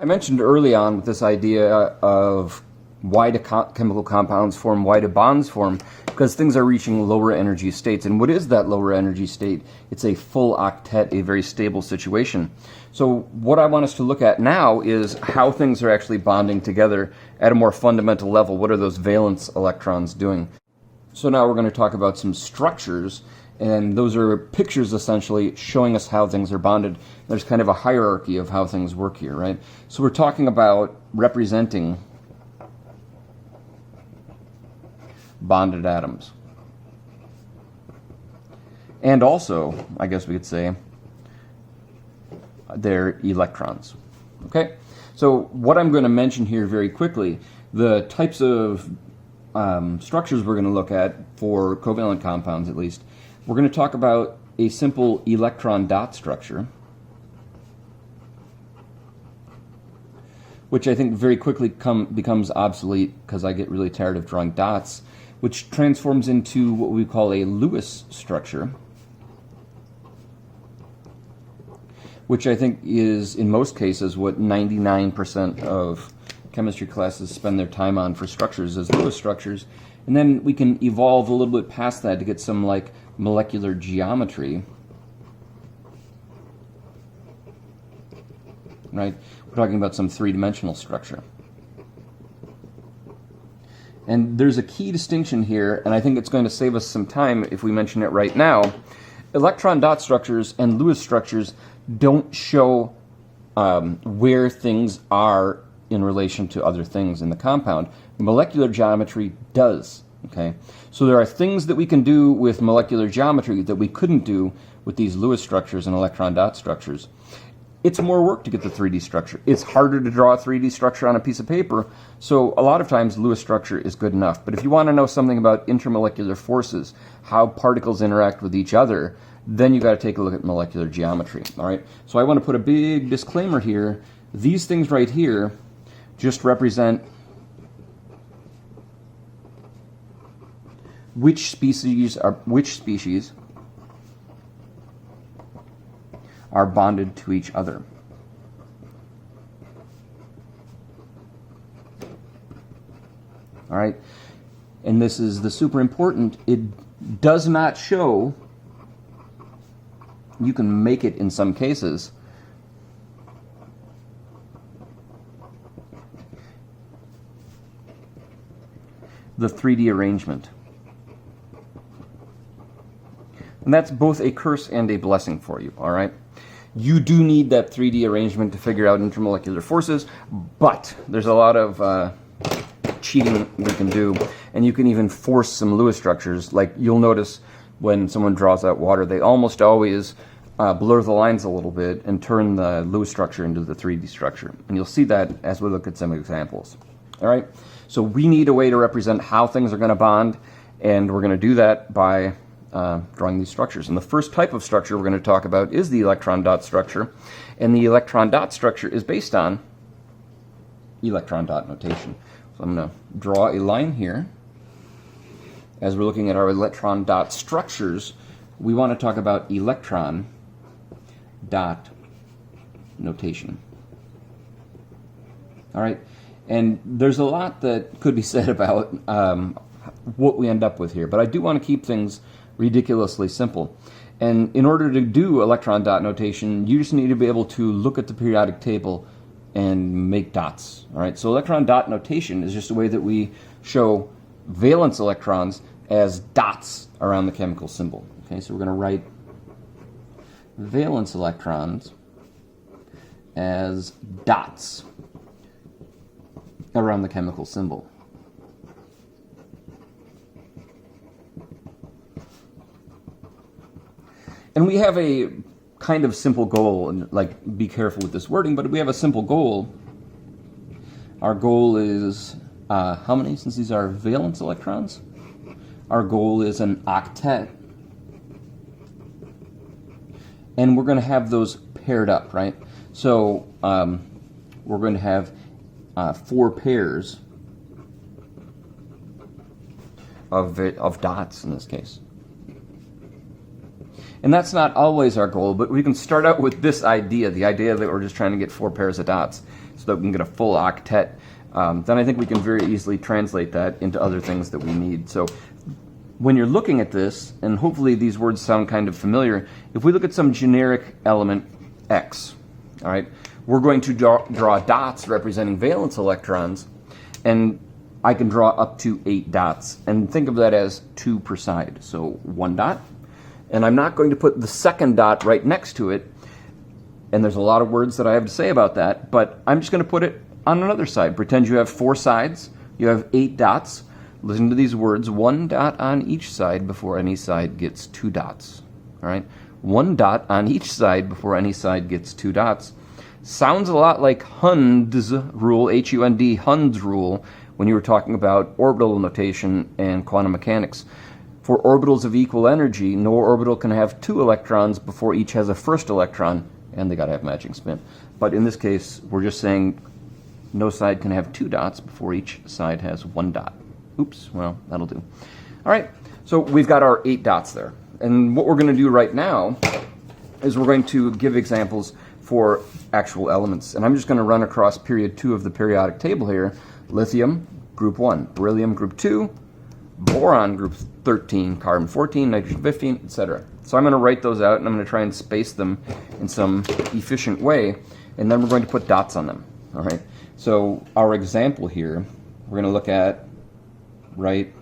I mentioned early on with this idea of why do chemical compounds form, why do bonds form, because things are reaching lower energy states. And what is that lower energy state? It's a full octet, a very stable situation. So what I want us to look at now is how things are actually bonding together at a more fundamental level. What are those valence electrons doing? So now we're going to talk about some structures, and those are pictures essentially showing us how things are bonded. There's kind of a hierarchy of how things work here, right? So we're talking about representing bonded atoms. And also, I guess we could say, they're electrons. Okay? So what I'm going to mention here very quickly, the types of structures we're going to look at for covalent compounds at least. We're going to talk about a simple electron dot structure, which I think very quickly becomes obsolete because I get really tired of drawing dots, which transforms into what we call a Lewis structure, which I think is, in most cases, what 99% of chemistry classes spend their time on for structures, as Lewis structures. And then we can evolve a little bit past that to get some like molecular geometry, right? We're talking about some three-dimensional structure. And there's a key distinction here, and I think it's going to save us some time if we mention it right now. Electron dot structures and Lewis structures don't show where things are in relation to other things in the compound. Molecular geometry does. Okay, so there are things that we can do with molecular geometry that we couldn't do with these Lewis structures and electron dot structures. It's more work to get the 3D structure. It's harder to draw a 3D structure on a piece of paper, so a lot of times Lewis structure is good enough. But if you want to know something about intermolecular forces, how particles interact with each other, then you got to take a look at molecular geometry. All right, so I want to put a big disclaimer here. These things right here just represent which species are bonded to each other. All right, and this is the super important. It does not show. You can make it in some cases. The 3D arrangement. And that's both a curse and a blessing for you, all right? You do need that 3D arrangement to figure out intermolecular forces, but there's a lot of cheating we can do, and you can even force some Lewis structures. Like you'll notice when someone draws out water, they almost always blur the lines a little bit and turn the Lewis structure into the 3D structure. And you'll see that as we look at some examples. All right, so we need a way to represent how things are going to bond, and we're going to do that by drawing these structures. And the first type of structure we're going to talk about is the electron dot structure, and the electron dot structure is based on electron dot notation. So I'm going to draw a line here. As we're looking at our electron dot structures, we want to talk about electron dot notation. All right, and there's a lot that could be said about what we end up with here, but I do want to keep things ridiculously simple. And in order to do electron dot notation, you just need to be able to look at the periodic table and make dots. All right, so electron dot notation is just a way that we show valence electrons as dots around the chemical symbol. Okay, so we're going to write valence electrons as dots around the chemical symbol. And we have a kind of simple goal, and like be careful with this wording, but we have a simple goal. Our goal is how many, since these are valence electrons? Our goal is an octet. And we're going to have those paired up, right? So we're going to have 4 pairs of dots in this case. And that's not always our goal, but we can start out with this idea, the idea that we're just trying to get 4 pairs of dots. so that we can get a full octet, then I think we can very easily translate that into other things that we need. So when you're looking at this, and hopefully these words sound kind of familiar, if we look at some generic element X, all right, we're going to draw dots representing valence electrons, and I can draw up to 8 dots, and think of that as 2 per side. So 1 dot, and I'm not going to put the second dot right next to it, and there's a lot of words that I have to say about that, but I'm just going to put it on another side. Pretend you have 4 sides, you have 8 dots. Listen to these words, 1 dot on each side before any side gets 2 dots. All right, 1 dot on each side before any side gets 2 dots. Sounds a lot like Hund's rule, H-U-N-D, Hund's rule, when you were talking about orbital notation and quantum mechanics. For orbitals of equal energy, no orbital can have 2 electrons before each has a first electron, and they got to have matching spin. But in this case, we're just saying no side can have 2 dots before each side has 1 dot. Oops, well, that'll do. All right, so we've got our 8 dots there. And what we're going to do right now is we're going to give examples for actual elements. And I'm just going to run across period 2 of the periodic table here. Lithium, group 1. Beryllium, group 2. Boron, group 13. Carbon 14, nitrogen 15, etc. So I'm going to write those out, and I'm going to try and space them in some efficient way, and then we're going to put dots on them. All right. So our example here, we're going to look at, right,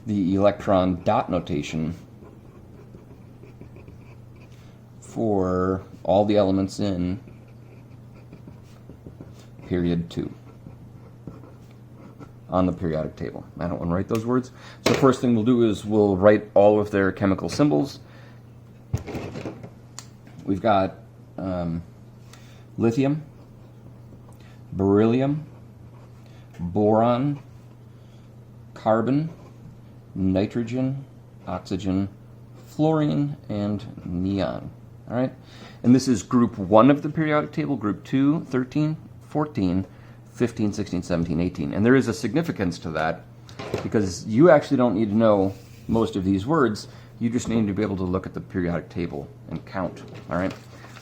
the electron dot notation for all the elements in period 2 on the periodic table. I don't want to write those words. So first thing we'll do is we'll write all of their chemical symbols. We've got lithium, beryllium, boron, carbon, nitrogen, oxygen, fluorine, and neon. All right? And this is group 1 of the periodic table, group 2, 13, 14, 15, 16, 17, 18. And there is a significance to that, because you actually don't need to know most of these words. You just need to be able to look at the periodic table and count. All right?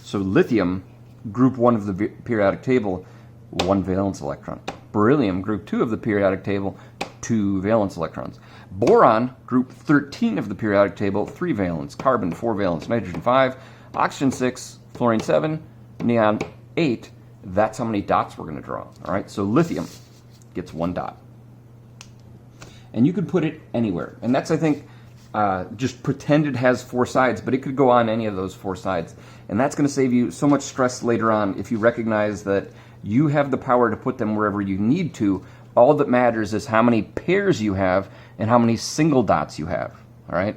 So lithium, group 1 of the periodic table, 1 valence electron. Beryllium, group 2 of the periodic table, 2 valence electrons. Boron, group 13 of the periodic table, 3 valence. Carbon, 4 valence. Nitrogen, 5. Oxygen, 6. Fluorine, 7. Neon, 8. That's how many dots we're going to draw. All right, so lithium gets 1 dot. And you could put it anywhere. And that's, I think, just pretend it has 4 sides, but it could go on any of those 4 sides. And that's going to save you so much stress later on if you recognize that you have the power to put them wherever you need to. All that matters is how many pairs you have and how many single dots you have. All right?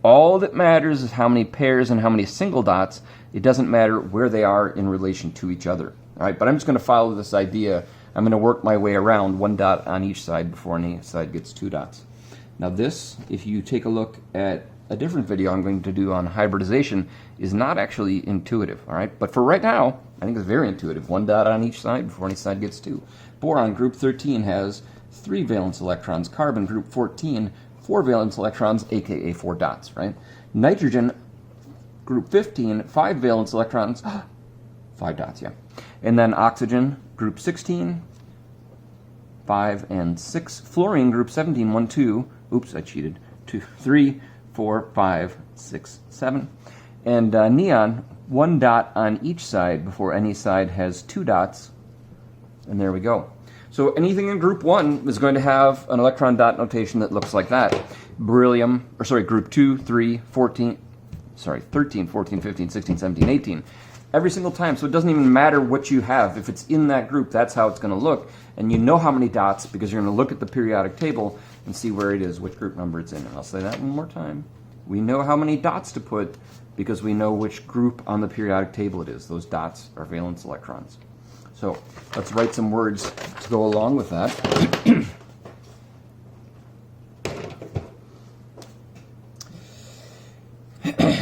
All that matters is how many pairs and how many single dots. It doesn't matter where they are in relation to each other. All right, but I'm just going to follow this idea. I'm going to work my way around 1 dot on each side before any side gets 2 dots. Now this, if you take a look at a different video I'm going to do on hybridization, is not actually intuitive. All right, but for right now, I think it's very intuitive. 1 dot on each side before any side gets 2. Boron, group 13, has 3 valence electrons. Carbon, group 14, 4 valence electrons, aka 4 dots, right? Nitrogen, group 15, 5 valence electrons, 5 dots, yeah. And then oxygen, group 16, 5 and 6. Fluorine, group 17, 1, 2. Oops, I cheated. 2, 3, 4, 5, 6, 7. And neon, 1 dot on each side before any side has 2 dots. And there we go. So anything in group 1 is going to have an electron dot notation that looks like that. Beryllium, or sorry, group 2, 3, 14, 13, 14, 15, 16, 17, 18. Every single time, so it doesn't even matter what you have. If it's in that group, that's how it's going to look. And you know how many dots because you're going to look at the periodic table and see where it is, which group number it's in. And I'll say that one more time. We know how many dots to put because we know which group on the periodic table it is. Those dots are valence electrons. So let's write some words to go along with that.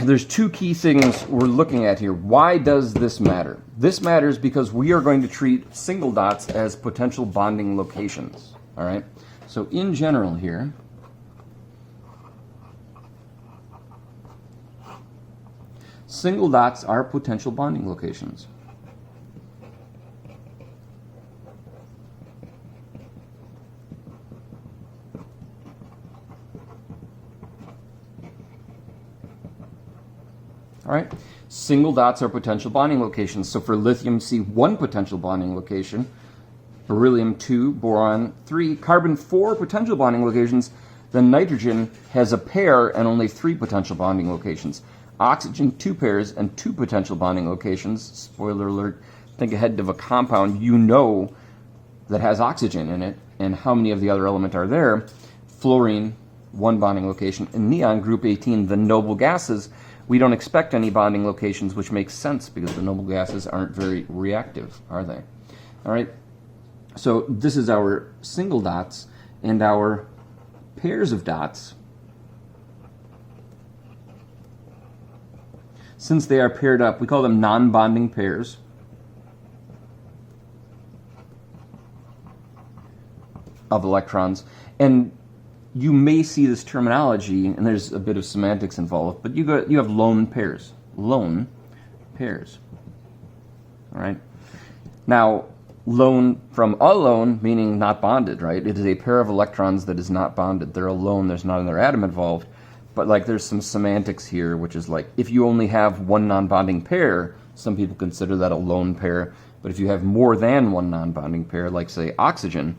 There's 2 key things we're looking at here. Why does this matter? This matters because we are going to treat single dots as potential bonding locations. All right? So in general here, single dots are potential bonding locations. All right. Single dots are potential bonding locations. So for lithium, see one potential bonding location. Beryllium 2, boron 3, carbon 4 potential bonding locations. Then nitrogen has a pair and only 3 potential bonding locations. Oxygen 2 pairs and 2 potential bonding locations. Spoiler alert, think ahead of a compound you know that has oxygen in it and how many of the other elements are there. Fluorine, 1 bonding location. And neon, group 18, the noble gases, we don't expect any bonding locations, which makes sense because the noble gases aren't very reactive, are they? All right. So this is our single dots and our pairs of dots. Since they are paired up, we call them non-bonding pairs. Of electrons. And you may see this terminology, and there's a bit of semantics involved, but you have lone pairs. Lone pairs. All right? Now, lone from alone, meaning not bonded, right? It is a pair of electrons that is not bonded. They're alone, there's not another atom involved. But like there's some semantics here, which is like if you only have one non-bonding pair, some people consider that a lone pair. But if you have more than one non-bonding pair, like say oxygen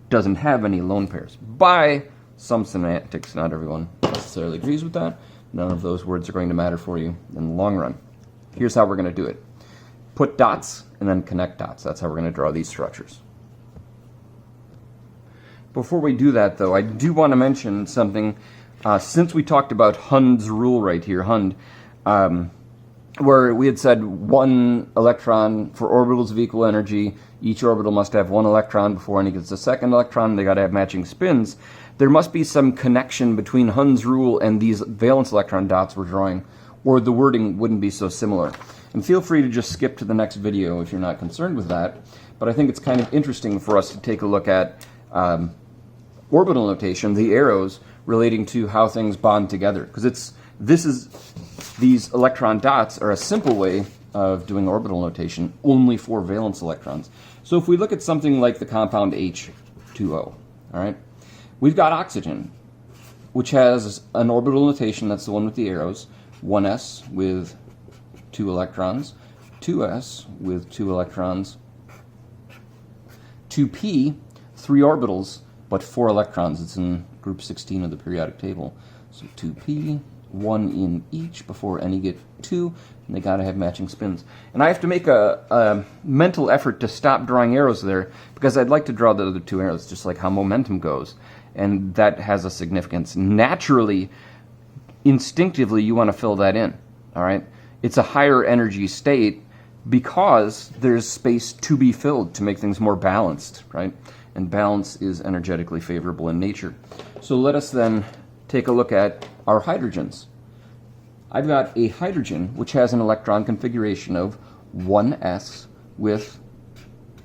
doesn't have any lone pairs. By some semantics, not everyone necessarily agrees with that. None of those words are going to matter for you in the long run. Here's how we're going to do it. Put dots and then connect dots. That's how we're going to draw these structures. Before we do that, though, I do want to mention something. Since we talked about Hund's rule right here, Hund, where we had said 1 electron for orbitals of equal energy, each orbital must have 1 electron before any gets a second electron, they got to have matching spins. There must be some connection between Hund's rule and these valence electron dots we're drawing, or the wording wouldn't be so similar. And feel free to just skip to the next video if you're not concerned with that, but I think it's kind of interesting for us to take a look at orbital notation, the arrows, relating to how things bond together. Because these electron dots are a simple way of doing orbital notation only for valence electrons. So if we look at something like the compound H2O, all right, we've got oxygen, which has an orbital notation, that's the one with the arrows, 1s with 2 electrons, 2s with 2 electrons, 2p, 3 orbitals, but 4 electrons. It's in group 16 of the periodic table. So 2p, 1 in each before any get 2, and they got to have matching spins. And I have to make a mental effort to stop drawing arrows there because I'd like to draw the other 2 arrows, just like how momentum goes. And that has a significance. Naturally, instinctively, you want to fill that in, all right? It's a higher energy state because there's space to be filled to make things more balanced, right? And balance is energetically favorable in nature. So let us then take a look at our hydrogens. I've got a hydrogen which has an electron configuration of 1s with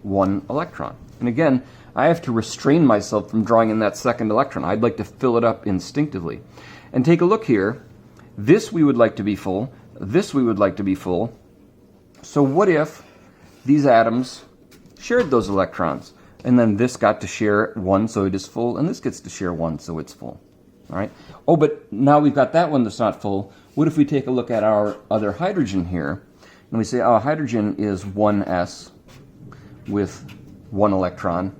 1 electron. And again, I have to restrain myself from drawing in that second electron. I'd like to fill it up instinctively. And take a look here. This we would like to be full. This we would like to be full. So what if these atoms shared those electrons? And then this got to share 1, so it is full, and this gets to share 1, so it's full. All right. Oh, but now we've got that one that's not full. What if we take a look at our other hydrogen here, and we say, oh, hydrogen is 1s with 1 electron.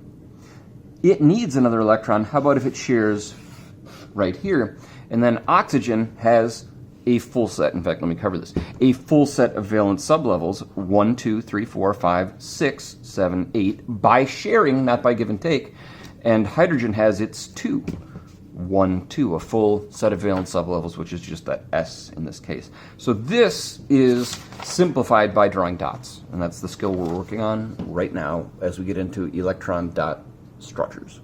It needs another electron. How about if it shares right here? And then oxygen has a full set. In fact, let me cover this. A full set of valence sublevels, 1, 2, 3, 4, 5, 6, 7, 8, by sharing, not by give and take. And hydrogen has its 2, 1, 2, a full set of valence sublevels, which is just that S in this case. So this is simplified by drawing dots, and that's the skill we're working on right now as we get into electron dot structures.